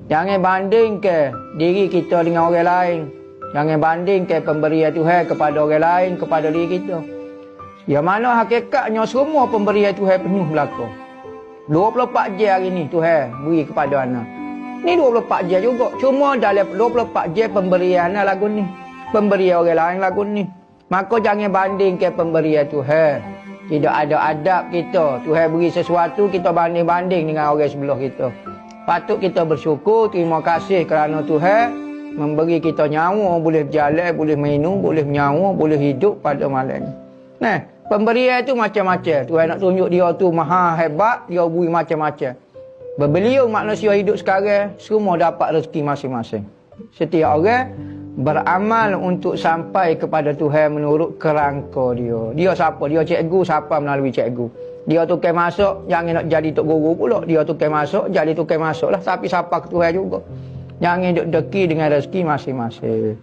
Jangan bandingkan diri kita dengan orang lain. Jangan bandingkan pemberian Tuhan kepada orang lain, kepada diri kita. Yang mana hakikatnya semua pemberian Tuhan penuh belaka. 24 jam hari ni Tuhan beri kepada anak. Ni 24 jam juga. Cuma dalam 24 jam pemberian anak lagu ni. Pemberian orang lain lagu ni. Maka jangan bandingkan pemberian Tuhan. Tidak ada adab kita. Tuhan beri sesuatu, kita banding-banding dengan orang sebelah kita. Patut kita bersyukur, terima kasih kerana Tuhan memberi kita nyawa, boleh berjalan, boleh minum, boleh menyawa, boleh hidup pada malam ni. Nah, pemberian tu macam-macam. Tuhan nak tunjuk dia tu maha hebat, dia beri macam-macam. Berbeliau manusia hidup sekarang, semua dapat rezeki masing-masing. Setiap orang beramal untuk sampai kepada Tuhan menurut kerangka dia. Dia siapa? Dia cikgu, siapa melalui cikgu. Dia tukang masuk, jangan nak jadi tok guru pula. Dia tukang masuk, jadi tukang masuk lah. Tapi siapa ke Tuhan juga. Jangan duk deki dengan rezeki masing-masing.